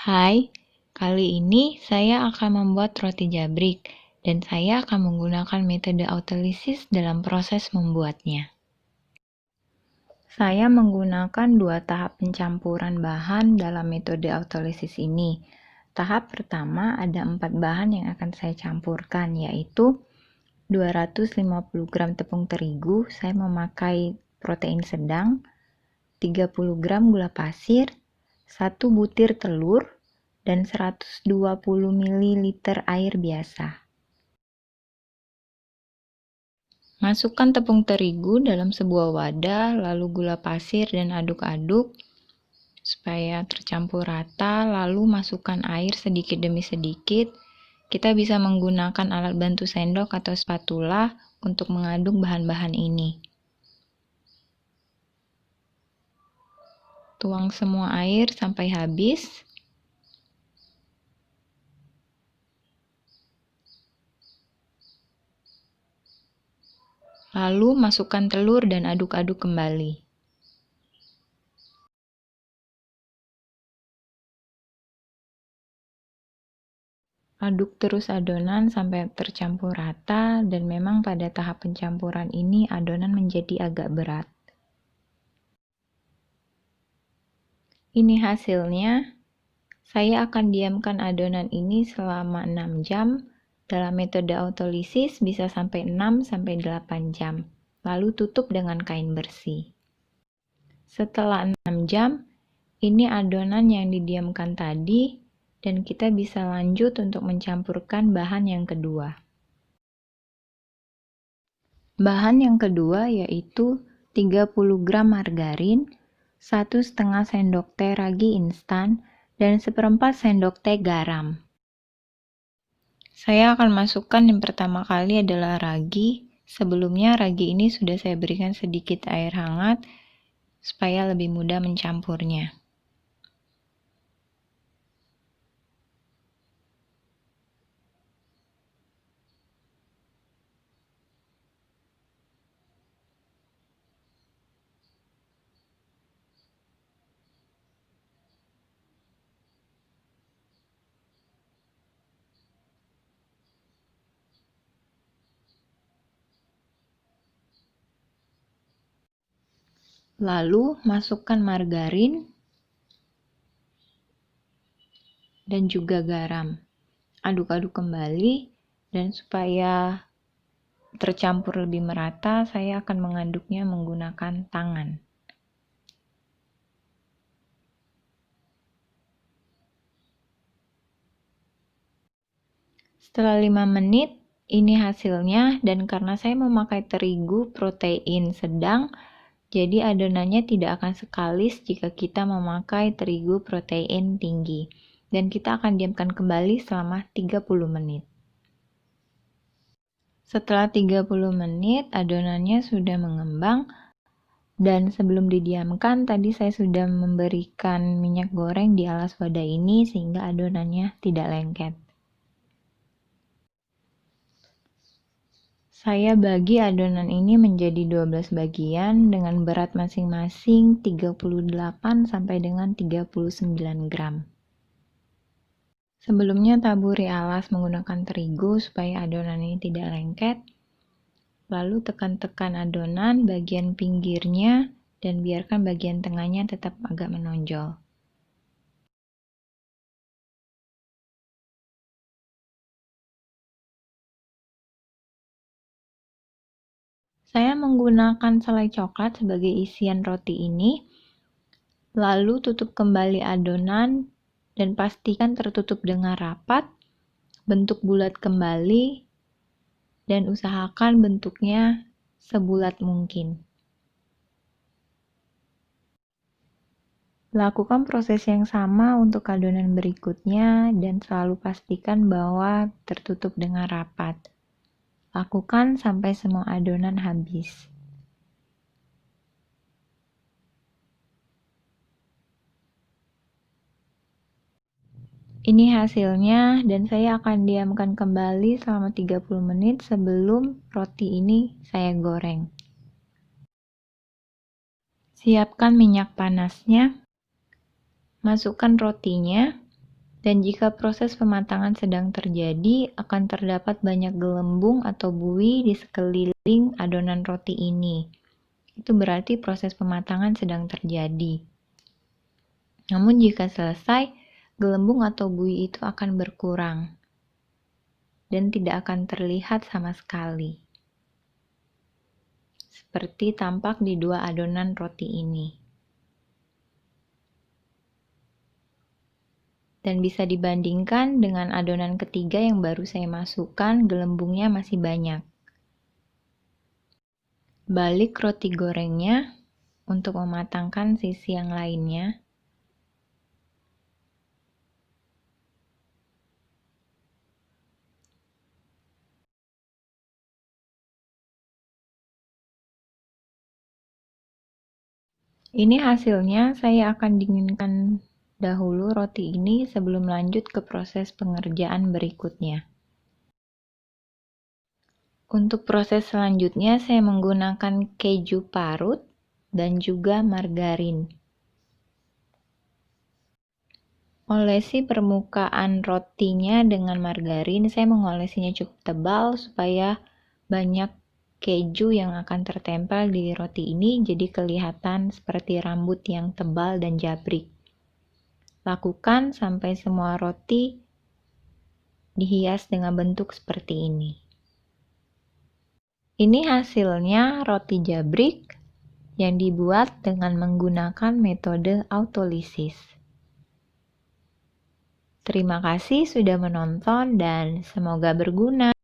Hai, kali ini saya akan membuat roti jabrik dan saya akan menggunakan metode autolisis dalam proses membuatnya. Saya menggunakan 2 tahap pencampuran bahan dalam metode autolisis ini. Tahap pertama ada 4 bahan yang akan saya campurkan, yaitu 250 gram tepung terigu, saya memakai protein sedang, 30 gram gula pasir, 1 butir telur, dan 120 ml air biasa. Masukkan tepung terigu dalam sebuah wadah, lalu gula pasir dan aduk-aduk supaya tercampur rata, lalu masukkan air sedikit demi sedikit. Kita bisa menggunakan alat bantu sendok atau spatula untuk mengaduk bahan-bahan ini. Tuang semua air sampai habis. Lalu masukkan telur dan aduk-aduk kembali. Aduk terus adonan sampai tercampur rata, dan memang pada tahap pencampuran ini adonan menjadi agak berat. Ini hasilnya. Saya akan diamkan adonan ini selama 6 jam. Dalam metode autolisis bisa sampai 6-8 jam. Lalu tutup dengan kain bersih. Setelah 6 jam, ini adonan yang didiamkan tadi, dan kita bisa lanjut untuk mencampurkan bahan yang kedua. Bahan yang kedua yaitu 30 gram margarin, 1,5 sendok teh ragi instan, dan 1/4 sendok teh garam. Saya akan masukkan yang pertama kali adalah ragi. Sebelumnya ragi ini sudah saya berikan sedikit air hangat supaya lebih mudah mencampurnya. Lalu masukkan margarin dan juga garam. Aduk-aduk kembali, dan supaya tercampur lebih merata, saya akan mengaduknya menggunakan tangan. Setelah 5 menit, ini hasilnya, dan karena saya memakai terigu protein sedang, jadi adonannya tidak akan sekalis jika kita memakai terigu protein tinggi. Dan kita akan diamkan kembali selama 30 menit. Setelah 30 menit, adonannya sudah mengembang. Dan sebelum didiamkan, tadi saya sudah memberikan minyak goreng di alas wadah ini sehingga adonannya tidak lengket. Saya bagi adonan ini menjadi 12 bagian dengan berat masing-masing 38 sampai dengan 39 gram. Sebelumnya taburi alas menggunakan terigu supaya adonan ini tidak lengket. Lalu tekan-tekan adonan bagian pinggirnya dan biarkan bagian tengahnya tetap agak menonjol. Saya menggunakan selai coklat sebagai isian roti ini. Lalu tutup kembali adonan dan pastikan tertutup dengan rapat. Bentuk bulat kembali dan usahakan bentuknya sebulat mungkin. Lakukan proses yang sama untuk adonan berikutnya dan selalu pastikan bahwa tertutup dengan rapat. Lakukan sampai semua adonan habis. Ini hasilnya, dan saya akan diamkan kembali selama 30 menit sebelum roti ini saya goreng. Siapkan minyak panasnya. Masukkan rotinya. Dan jika proses pematangan sedang terjadi, akan terdapat banyak gelembung atau buih di sekeliling adonan roti ini. Itu berarti proses pematangan sedang terjadi. Namun jika selesai, gelembung atau buih itu akan berkurang dan tidak akan terlihat sama sekali. Seperti tampak di dua adonan roti ini. Dan bisa dibandingkan dengan adonan ketiga yang baru saya masukkan, gelembungnya masih banyak. Balik roti gorengnya untuk mematangkan sisi yang lainnya. Ini hasilnya. Saya akan dinginkan dahulu roti ini sebelum lanjut ke proses pengerjaan berikutnya. Untuk proses selanjutnya saya menggunakan keju parut dan juga margarin. Olesi permukaan rotinya dengan margarin. Saya mengolesinya cukup tebal supaya banyak keju yang akan tertempel di roti ini, jadi kelihatan seperti rambut yang tebal dan jabrik. Lakukan sampai semua roti dihias dengan bentuk seperti ini. Ini hasilnya roti jabrik yang dibuat dengan menggunakan metode autolisis. Terima kasih sudah menonton dan semoga berguna.